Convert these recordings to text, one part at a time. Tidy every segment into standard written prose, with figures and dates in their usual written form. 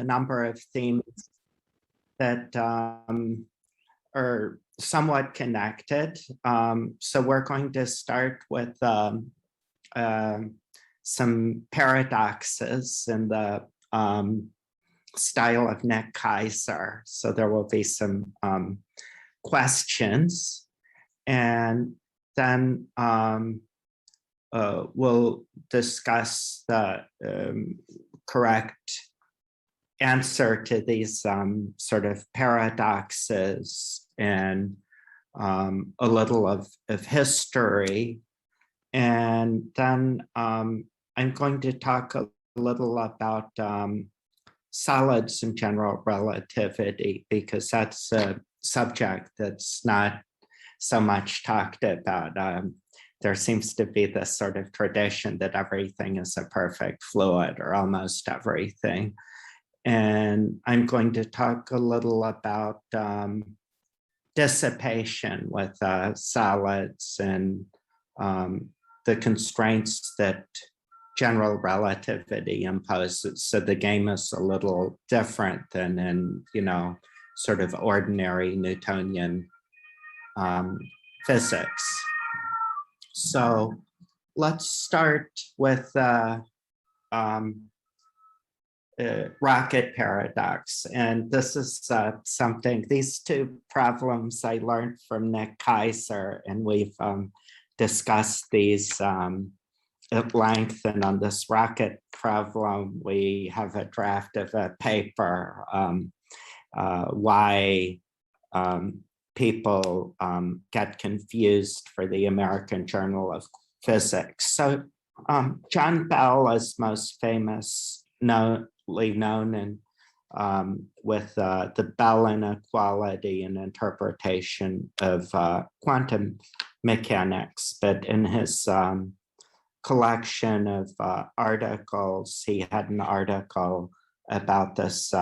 a number of themes that are somewhat connected. So we're going to start with some paradoxes in the style of Nick Kaiser. So there will be some questions, and then we'll discuss the correct answer to these sort of paradoxes and a little of history. And then I'm going to talk a little about solids and general relativity, because that's a subject that's not so much talked about. There seems to be this sort of tradition that everything is a perfect fluid, or almost everything. And I'm going to talk a little about dissipation with solids and the constraints that general relativity imposes. So the game is a little different than in, sort of ordinary Newtonian physics. So let's start with rocket paradox. And this is something, these two problems I learned from Nick Kaiser, and we've discussed these at length. And on this rocket problem, we have a draft of a paper, why people get confused, for the American Journal of Physics. So John Bell is most famous, known and with the Bell inequality and interpretation of quantum mechanics. But in his collection of articles, he had an article about this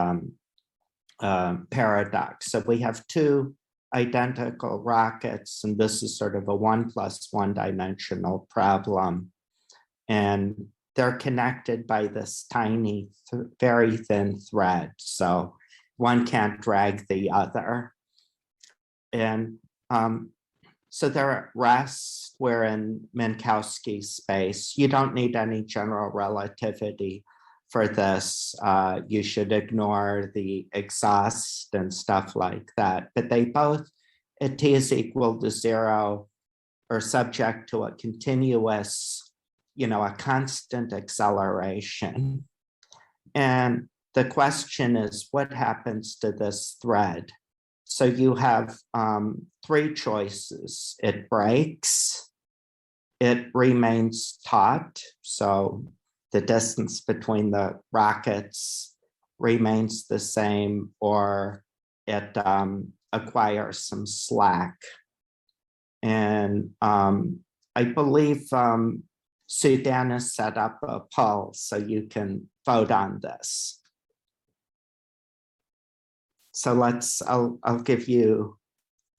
paradox. So we have two identical rockets, and this is sort of a 1+1 dimensional problem. And they're connected by this tiny, very thin thread. So one can't drag the other. And so they're at rest. We're in Minkowski space. You don't need any general relativity for this. You should ignore the exhaust and stuff like that. But they both, at t is equal to 0, are subject to a continuous, a constant acceleration. And the question is, what happens to this thread? So you have three choices. It breaks, it remains taut, so the distance between the rockets remains the same, or it acquires some slack. And I believe Sudan has set up a poll, so you can vote on this. So I'll give you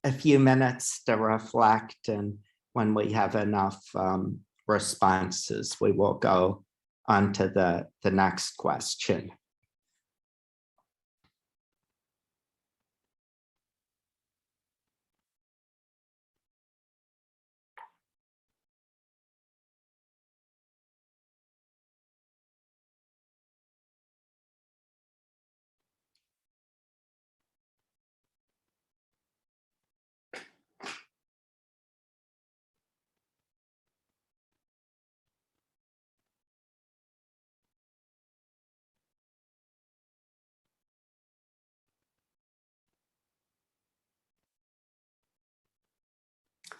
a few minutes to reflect, and when we have enough responses, we will go on to the next question.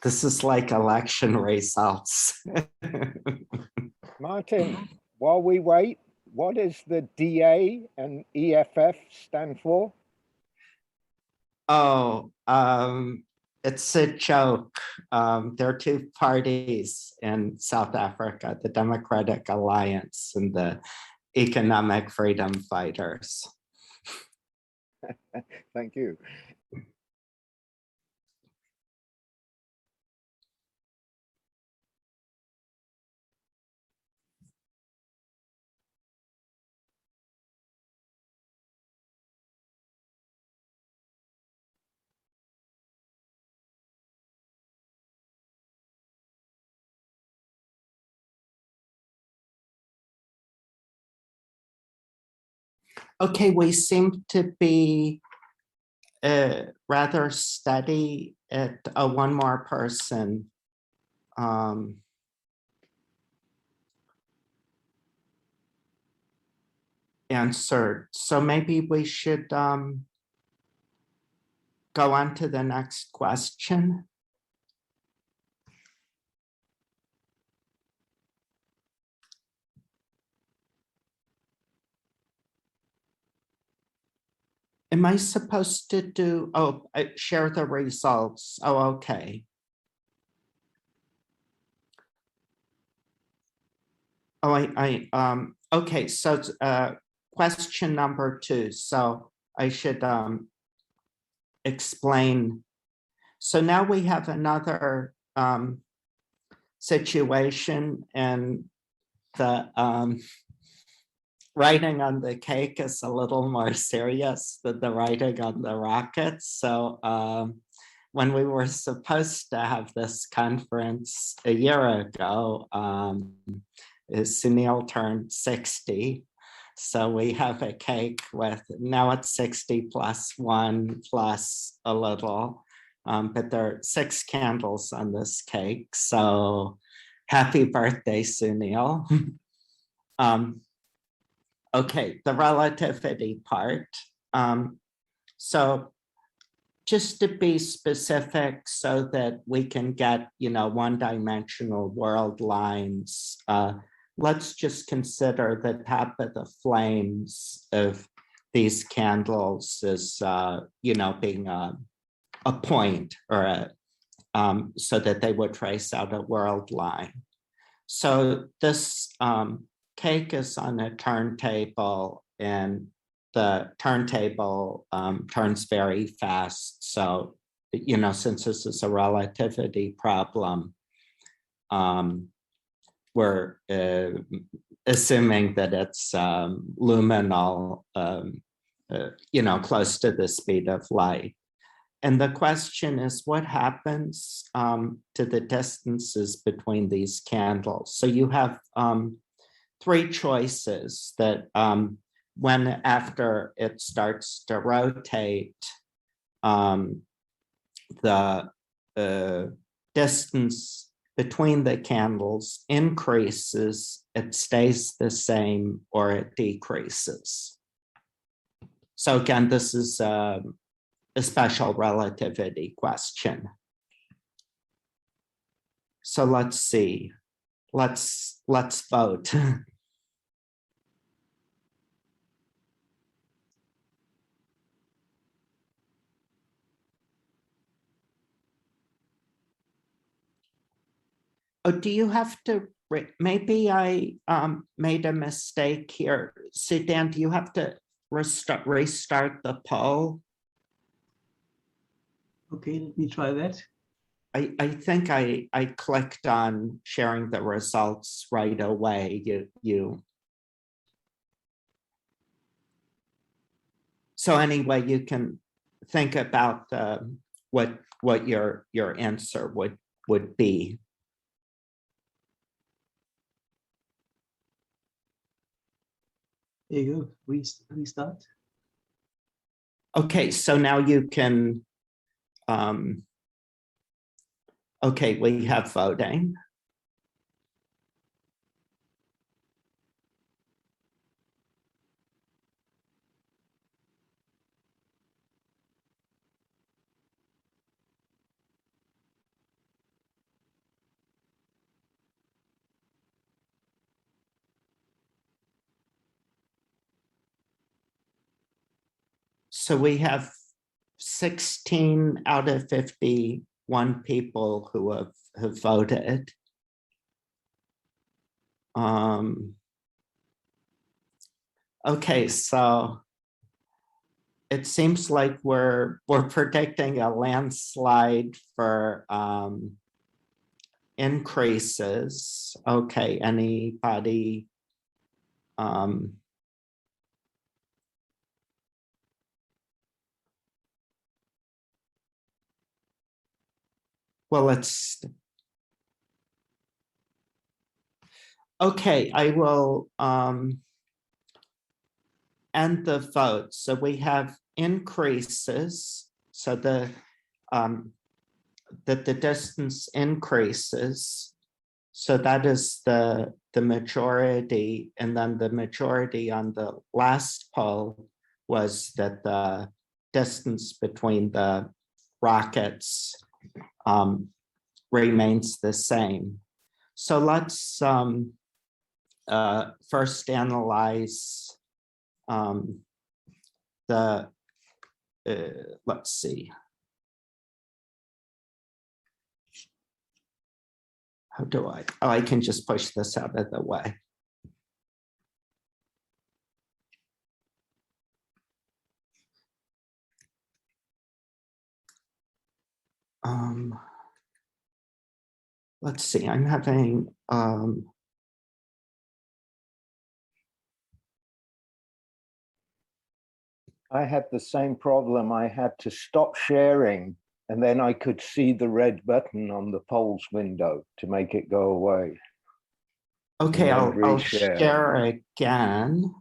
This is like election results. Martin, while we wait, what does the DA and EFF stand for? Oh, it's a joke. There are two parties in South Africa, the Democratic Alliance and the Economic Freedom Fighters. Thank you. Okay, we seem to be rather steady at one more person. Answered. So maybe we should go on to the next question. Am I supposed to do, oh, share the results? Oh, okay. Oh, okay, so question number 2. So I should explain. So now we have another situation, and the writing on the cake is a little more serious than the writing on the rockets. So when we were supposed to have this conference a year ago, Sunil turned 60. So we have a cake with, now it's 60 plus 1 plus a little, but there are 6 candles on this cake. So happy birthday, Sunil. Okay, the relativity part. So just to be specific so that we can get, one-dimensional world lines, let's just consider the top of the flames of these candles as, being a point or so that they would trace out a world line. So this cake is on a turntable, and the turntable turns very fast. So, since this is a relativity problem, we're assuming that it's luminal, close to the speed of light. And the question is, what happens to the distances between these candles? So you have 3 choices that when after it starts to rotate, the distance between the candles increases, it stays the same, or it decreases. So again, this is a special relativity question. So let's see. Let's vote. Oh, do you have to, maybe I made a mistake here. Sudan, do you have to restart the poll? Okay, let me try that. I think I clicked on sharing the results right away. So anyway, you can think about what your answer would be. There you go, restart. Okay, so now you can, okay, we have voting. So we have 16 out of 51 people who have voted. Okay, so it seems like we're predicting a landslide for increases. Okay, anybody? Well, it's okay. I will and the votes. So we have increases, so that the distance increases. So that is the majority, and then the majority on the last poll was that the distance between the rockets remains the same. So let's first analyze let's see. How do I? Oh, I can just push this out of the way. Let's see, I'm having I had the same problem. I had to stop sharing, and then I could see the red button on the polls window to make it go away. okay, I'll reshare. share again.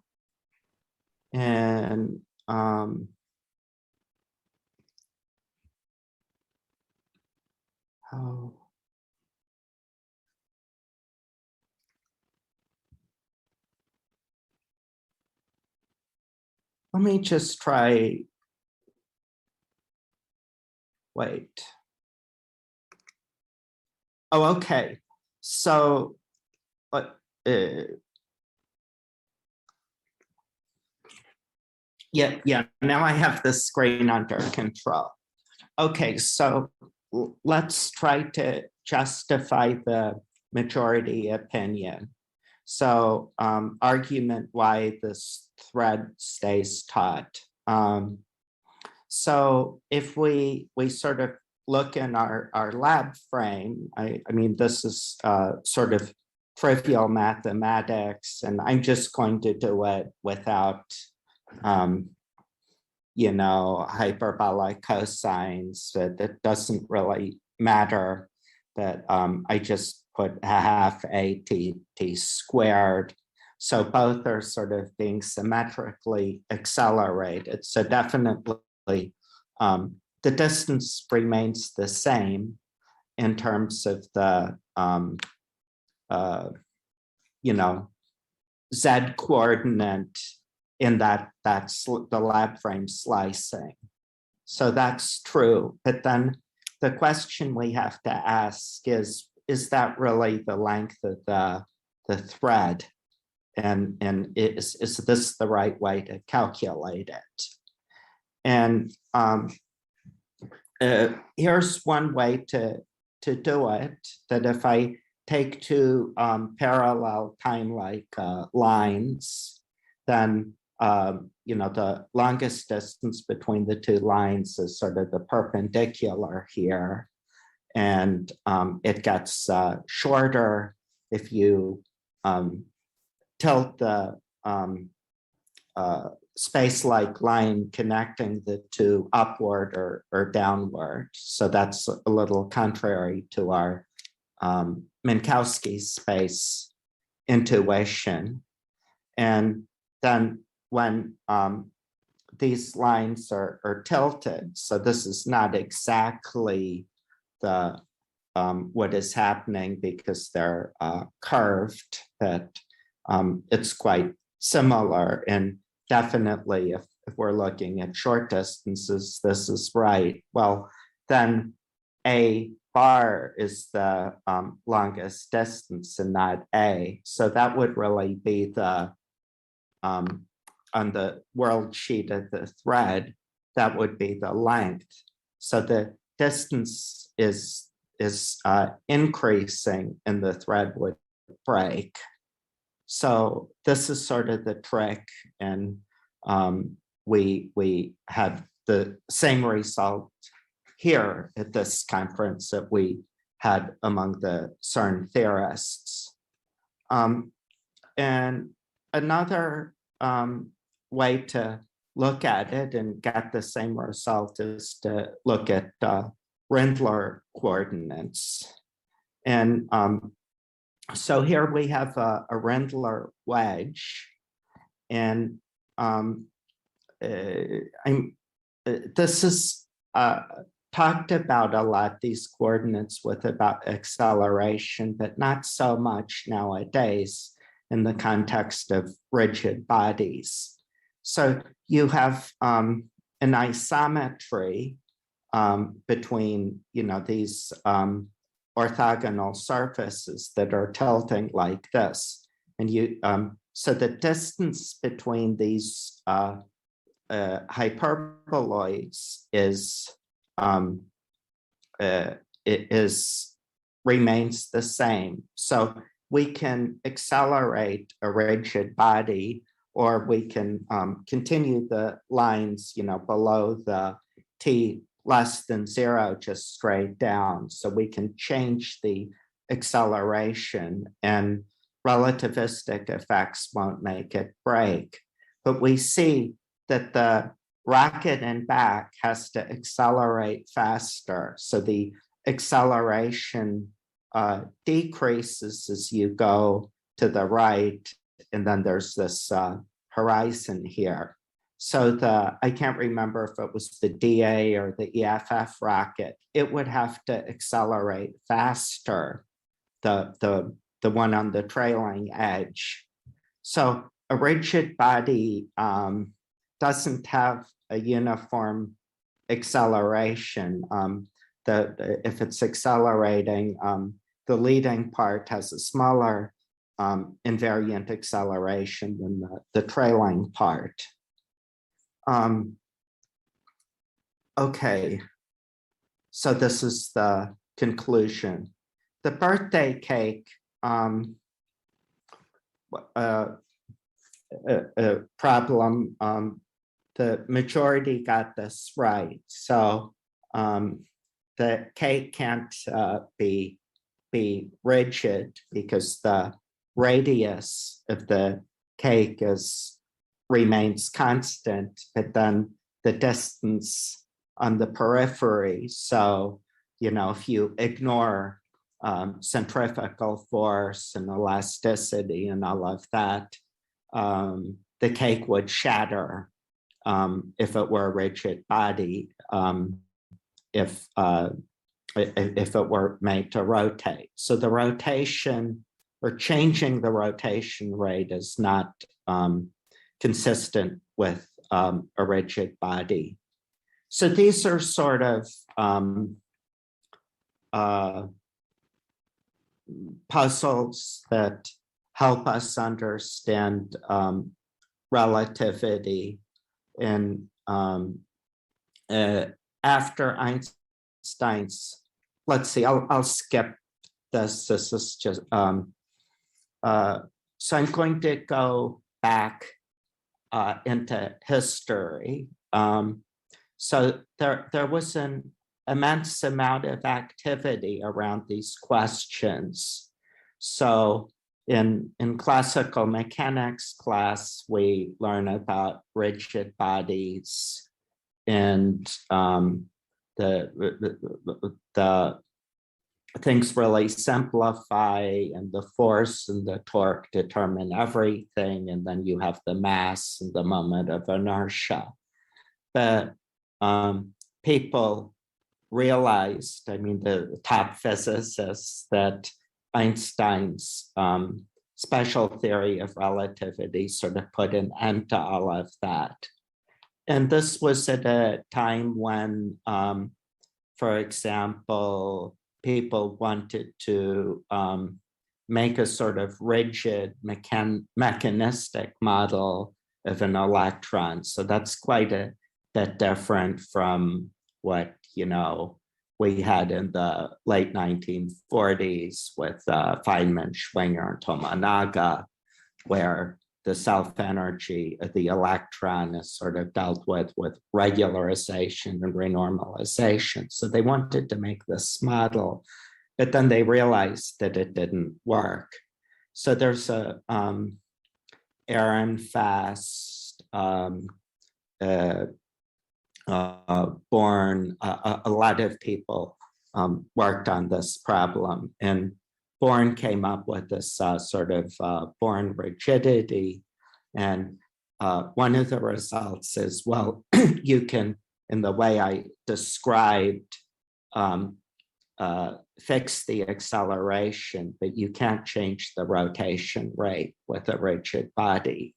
And how? Let me just try. Wait. Oh, okay. So, yeah. Now I have the screen under control. Okay, so let's try to justify the majority opinion. So, argument why this thread stays taut. So if we sort of look in our lab frame, I mean, this is sort of trivial mathematics, and I'm just going to do it without, you know, hyperbolic cosines. That doesn't really matter. That I just put half a t squared. So both are sort of being symmetrically accelerated. So definitely the distance remains the same in terms of the, you know, Z coordinate in that's the lab frame slicing. So that's true. But then the question we have to ask is that really the length of the thread? And is this the right way to calculate it? And here's one way to do it, that if I take two parallel time-like lines, then you know, the longest distance between the two lines is sort of the perpendicular here. And it gets shorter if you tilt the space-like line connecting the two upward or downward. So that's a little contrary to our Minkowski space intuition. And then when these lines are tilted, so this is not exactly the what is happening because they're curved, but it's quite similar. And definitely if we're looking at short distances, this is right. Well, then A bar is the longest distance and not A. So that would really be the, on the world sheet of the thread, that would be the length. So the distance is increasing and the thread would break. So this is sort of the trick, and we had the same result here at this conference that we had among the CERN theorists. And another way to look at it and get the same result is to look at Rendler coordinates. And so here we have a Rendler wedge, and this is talked about a lot, these coordinates with about acceleration, but not so much nowadays in the context of rigid bodies. So you have an isometry between, these orthogonal surfaces that are tilting like this. And so the distance between these hyperboloids remains the same. So we can accelerate a rigid body, or we can continue the lines, below the t less than 0, just straight down. So we can change the acceleration, and relativistic effects won't make it break. But we see that the rocket in back has to accelerate faster. So the acceleration decreases as you go to the right, and then there's this horizon here. So I can't remember if it was the DA or the EFF rocket, it would have to accelerate faster, the one on the trailing edge. So a rigid body doesn't have a uniform acceleration. If it's accelerating, the leading part has a smaller invariant acceleration than the trailing part. Okay, so this is the conclusion. The birthday cake problem, the majority got this right. So the cake can't be rigid because the radius of the cake remains constant, but then the distance on the periphery. So, if you ignore centrifugal force and elasticity and all of that, the cake would shatter if it were a rigid body, if it were made to rotate. So the rotation, or changing the rotation rate, is not consistent with a rigid body. So these are sort of puzzles that help us understand relativity. And after Einstein's, let's see, I'll skip this. This is just, so I'm going to go back into history. So there was an immense amount of activity around these questions. So in classical mechanics class, we learn about rigid bodies, and the things really simplify, and the force and the torque determine everything, and then you have the mass and the moment of inertia. But people realized, the top physicists, that Einstein's special theory of relativity sort of put an end to all of that. And this was at a time when, for example, people wanted to make a sort of rigid mechanistic model of an electron. So that's quite a bit different from what we had in the late 1940s with Feynman, Schwinger, and Tomonaga, where the self-energy of the electron is sort of dealt with regularization and renormalization. So they wanted to make this model, but then they realized that it didn't work. So there's a Ehrenfast, Born, a lot of people worked on this problem, and Born came up with this sort of Born rigidity, and one of the results is, well, you can, in the way I described, fix the acceleration, but you can't change the rotation rate with a rigid body.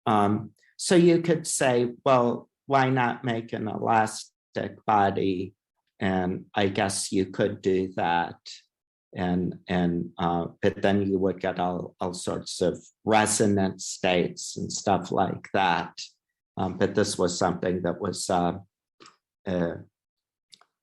So you could say, well, why not make an elastic body? And I guess you could do that. But then you would get all sorts of resonant states and stuff like that. But this was something that was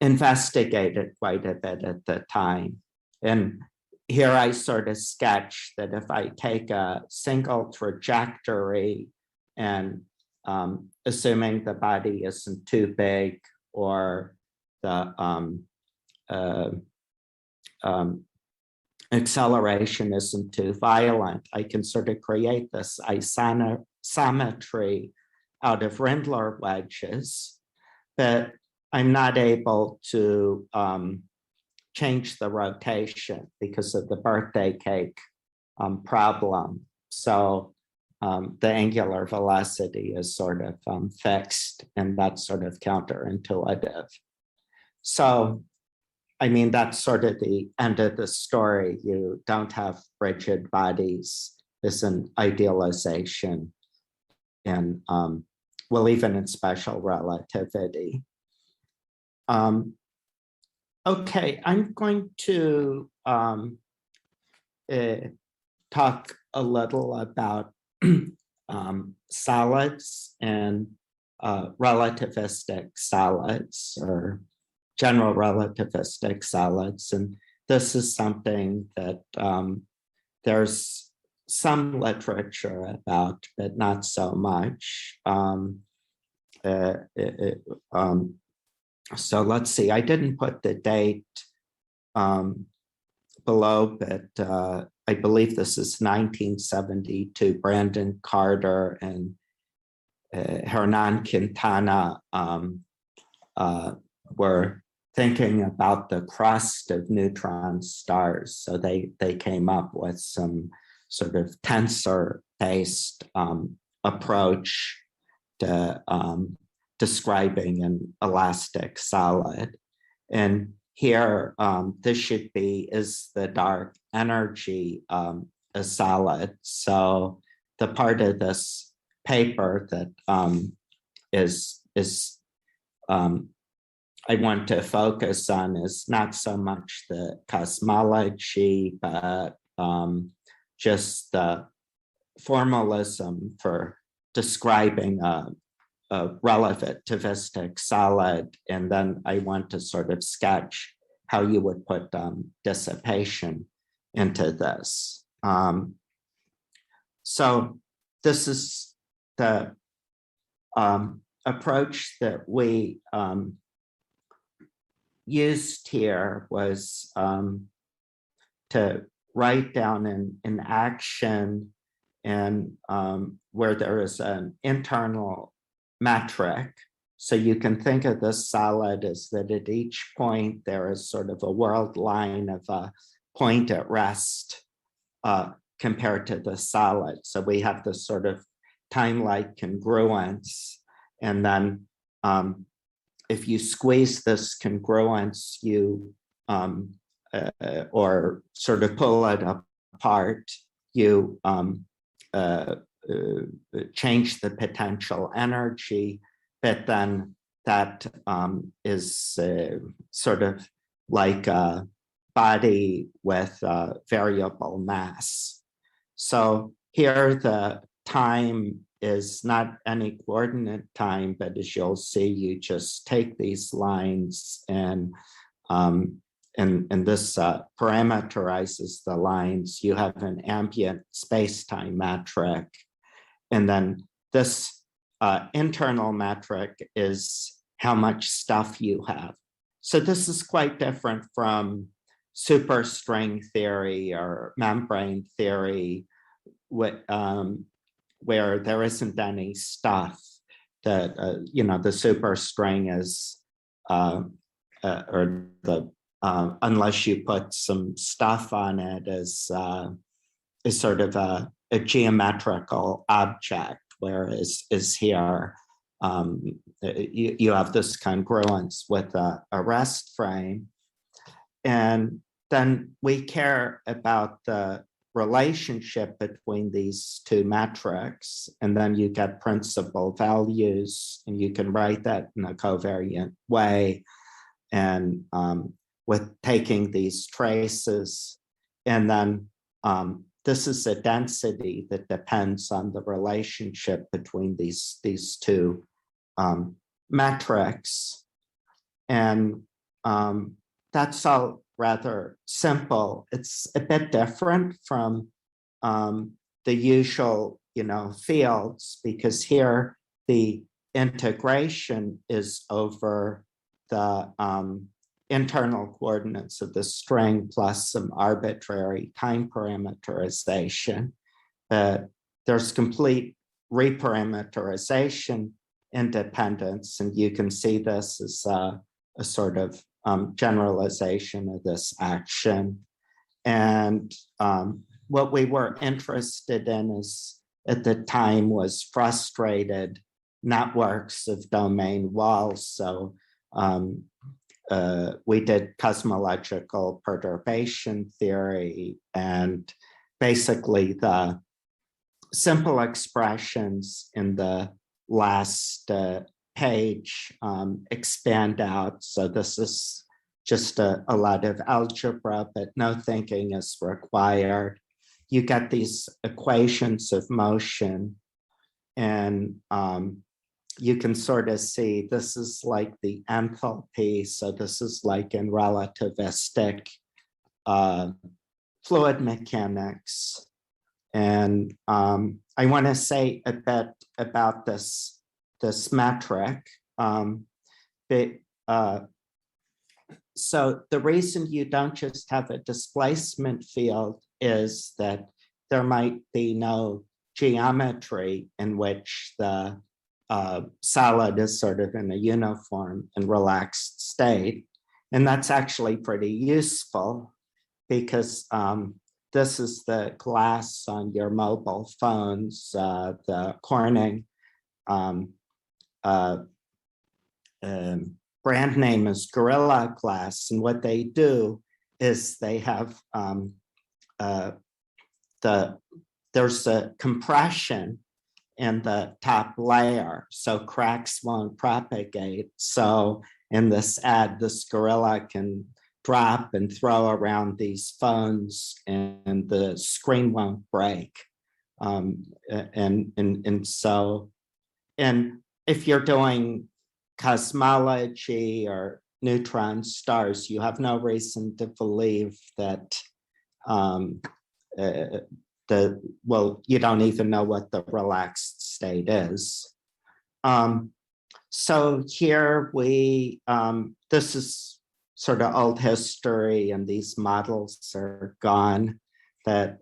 investigated quite a bit at the time. And here I sort of sketch that if I take a single trajectory and assuming the body isn't too big or the acceleration isn't too violent, I can sort of create this isometry out of Rendler wedges, but I'm not able to change the rotation because of the birthday cake problem. So the angular velocity is sort of fixed, and that's sort of counterintuitive. So, I mean, that's sort of the end of the story. You don't have rigid bodies. It's an idealization. And well, even in special relativity. Okay, I'm going to talk a little about solids and relativistic solids, or general relativistic solids. And this is something that there's some literature about, but not so much. So let's see, I didn't put the date below, but I believe this is 1972. Brandon Carter and Hernan Quintana were thinking about the crust of neutron stars. So they came up with some sort of tensor-based approach to describing an elastic solid. And here, this should be, is the dark energy a solid? So the part of this paper that I want to focus on is not so much the cosmology, but just the formalism for describing a relativistic solid. And then I want to sort of sketch how you would put dissipation into this. So this is the approach that we used here, was to write down an action and where there is an internal metric. So you can think of this solid as that at each point there is sort of a world line of a point at rest compared to the solid. So we have this sort of time-like congruence. And then if you squeeze this congruence, you or sort of pull it apart, you change the potential energy, but then that is sort of like a body with variable mass. So here the time is not any coordinate time, but as you'll see, you just take these lines and this parameterizes the lines. You have an ambient space-time metric. And then this internal metric is how much stuff you have. So this is quite different from superstring theory or membrane theory, where there isn't any stuff. That the superstring is unless you put some stuff on it, is sort of a geometrical object, software is here. You have this congruence with a rest frame. And then we care about the relationship between these two metrics, and then you get principal values, and you can write that in a covariant way. And with taking these traces, and then this is a density that depends on the relationship between these two metrics. And that's all rather simple. It's a bit different from the usual, fields, because here the integration is over the internal coordinates of the string plus some arbitrary time parameterization. There's complete reparameterization independence, and you can see this as a sort of generalization of this action. And what we were interested in is, at the time, was frustrated networks of domain walls. So we did cosmological perturbation theory, and basically the simple expressions in the last page expand out. So this is just a lot of algebra, but no thinking is required. You get these equations of motion, and you can sort of see this is like the enthalpy. So this is like in relativistic fluid mechanics. And I want to say a bit about this metric. So the reason you don't just have a displacement field is that there might be no geometry in which the solid is sort of in a uniform and relaxed state. And that's actually pretty useful, because this is the glass on your mobile phones, the Corning brand name is Gorilla Glass. And what they do is they have there's a compression in the top layer, so cracks won't propagate. So in this ad, this gorilla can drop and throw around these phones, and the screen won't break. And if you're doing cosmology or neutron stars, you have no reason to believe that you don't even know what the relaxed state is. So here this is sort of old history, and these models are gone, that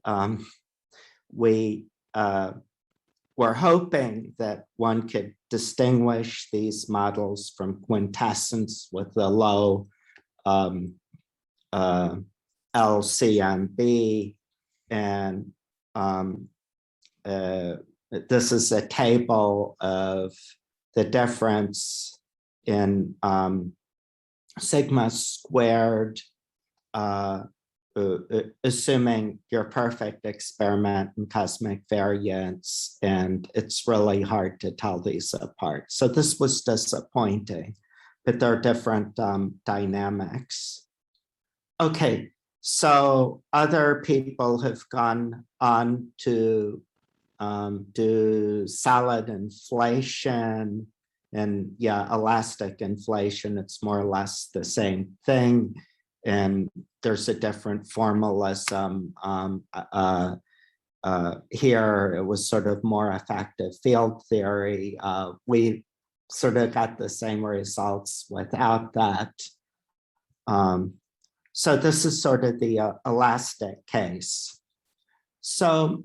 we were hoping that one could distinguish these models from quintessence with the low LCMB. And this is a table of the difference in sigma squared, assuming your perfect experiment in cosmic variance, and it's really hard to tell these apart. So this was disappointing, but there are different dynamics. Okay, so other people have gone on to do solid inflation, and elastic inflation. It's more or less the same thing. And there's a different formalism. Here, it was sort of more effective field theory. We sort of got the same results without that. So this is sort of the elastic case. So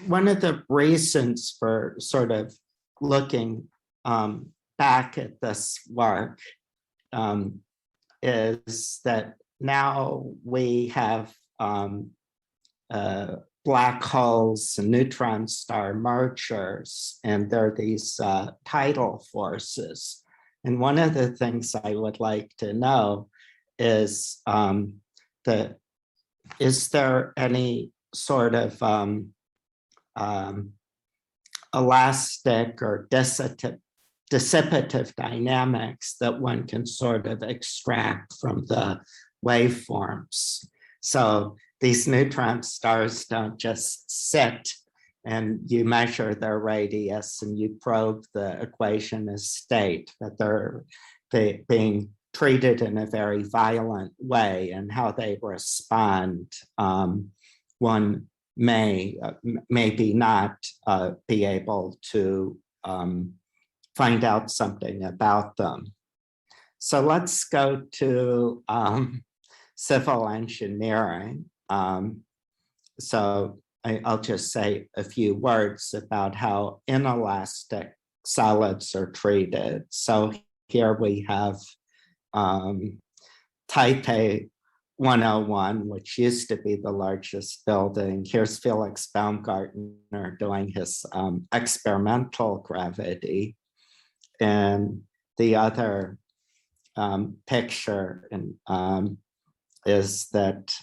one of the reasons for sort of looking back at this work is that now we have black holes and neutron star mergers, and there are these tidal forces. And one of the things I would like to know is is there any sort of elastic or dissipative dynamics that one can sort of extract from the waveforms? So these neutron stars don't just sit and you measure their radius and you probe the equation of state, but they're being treated in a very violent way, and how they respond, one may maybe not be able to find out something about them. So let's go to civil engineering. So I'll just say a few words about how inelastic solids are treated. So here we have Taipei 101, which used to be the largest building. Here's Felix Baumgartner doing his experimental gravity. And the other picture is that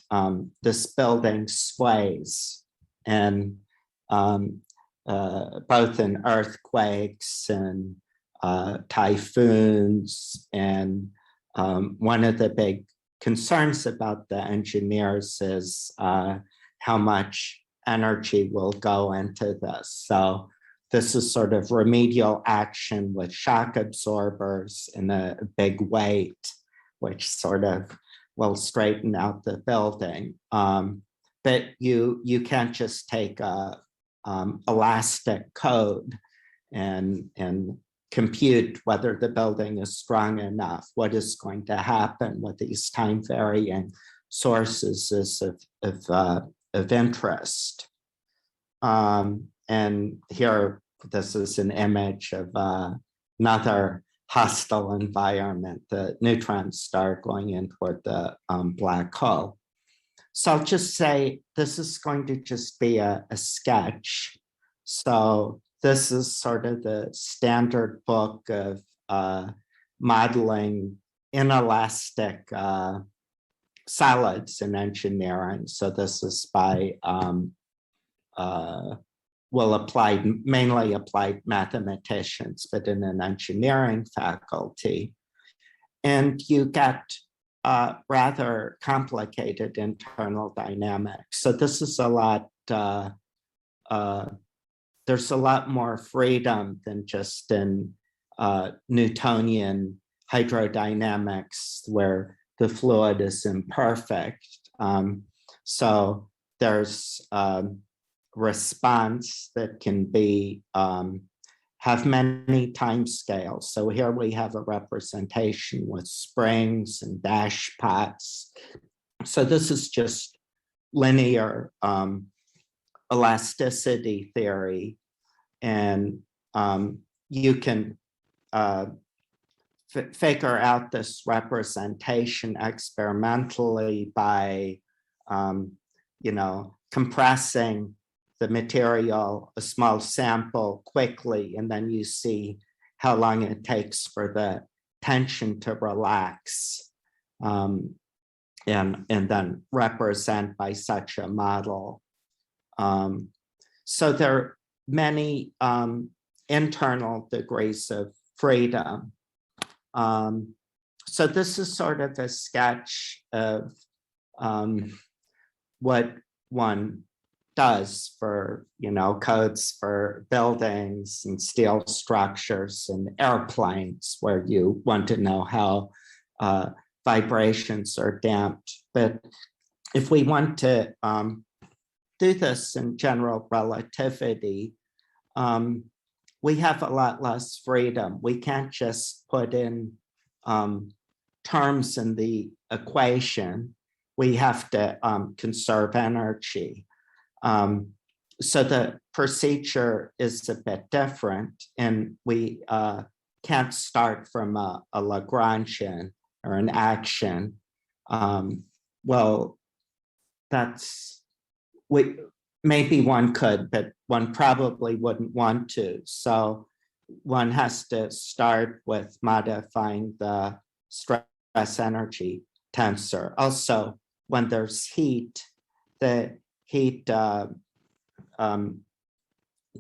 this building sways, and both in earthquakes and typhoons. And one of the big concerns about the engineers is how much energy will go into this. So this is sort of remedial action with shock absorbers and a big weight, which sort of will straighten out the building. But you can't just take a elastic code and compute whether the building is strong enough. What is going to happen with these time varying sources is of interest. And here, this is an image of another hostile environment, the neutron star going in toward the black hole. So I'll just say this is going to just be a sketch. So this is sort of the standard book of modeling inelastic solids in engineering. So this is by mainly applied mathematicians, but in an engineering faculty. And you get rather complicated internal dynamics. So this is a lot, there's a lot more freedom than just in Newtonian hydrodynamics where the fluid is imperfect. So there's response that can be have many time scales. So here we have a representation with springs and dash pots. So this is just linear elasticity theory. And you can figure out this representation experimentally by, compressing the material, a small sample quickly, and then you see how long it takes for the tension to relax, and then represent by such a model. So there are many internal degrees of freedom. So this is sort of a sketch of what one does for, codes for buildings and steel structures and airplanes, where you want to know how vibrations are damped. But if we want to do this in general relativity, we have a lot less freedom. We can't just put in terms in the equation. We have to conserve energy. So the procedure is a bit different, and we can't start from a Lagrangian or an action. Well, that's maybe one could, but one probably wouldn't want to. So one has to start with modifying the stress energy tensor. Also, when there's heat, the heat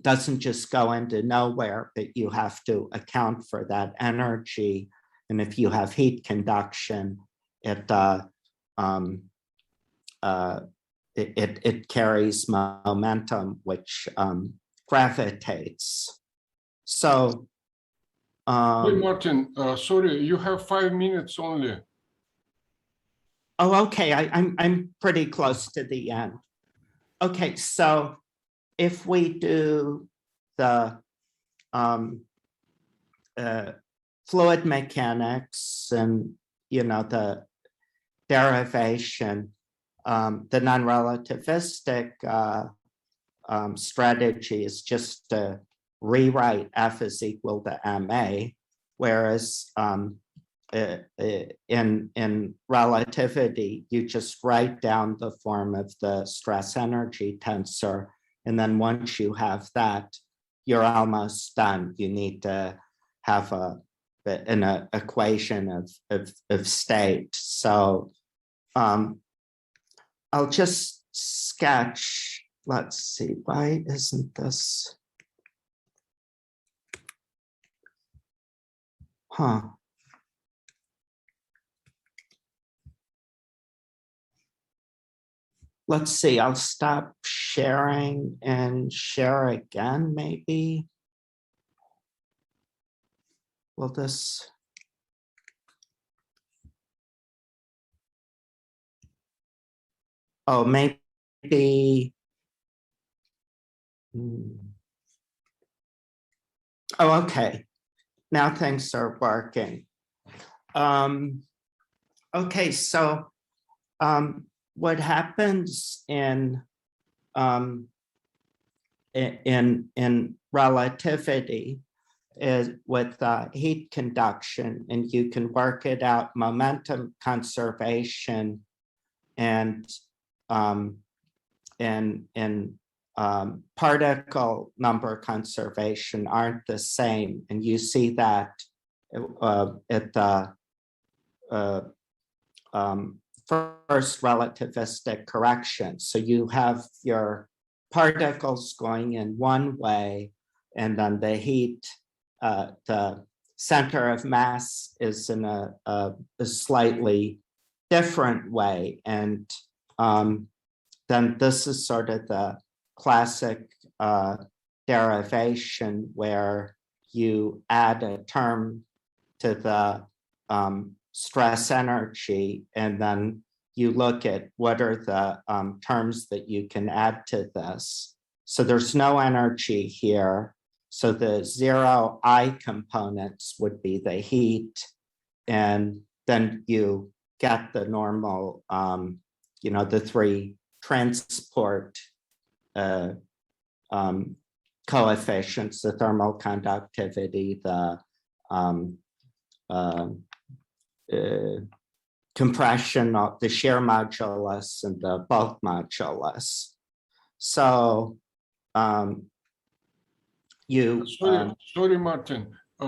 doesn't just go into nowhere, but you have to account for that energy. And if you have heat conduction, it carries momentum, which gravitates. So, Hey, Martin, sorry, you have 5 minutes only. oh, okay, I'm pretty close to the end. Okay, so if we do the fluid mechanics and, the derivation, the non-relativistic strategy is just to rewrite F is equal to ma, whereas in relativity, you just write down the form of the stress energy tensor. And then once you have that, you're almost done. You need to have an equation of state. So I'll just sketch, let's see, why isn't this? Let's see, I'll stop sharing and share again, maybe. Will this? Oh, maybe. Oh, okay. Now things are working. Okay, so what happens in relativity is with heat conduction, and you can work it out, momentum conservation and particle number conservation aren't the same. And you see that at the first relativistic correction. So you have your particles going in one way, and then the heat, the center of mass is in a slightly different way. And then this is sort of the classic derivation where you add a term to the stress energy, and then you look at what are the terms that you can add to this. So there's no energy here. So the zero I components would be the heat, and then you get the normal, the three transport coefficients, the thermal conductivity, the compression of the shear modulus, and the bulk modulus. So Sorry, Martin. We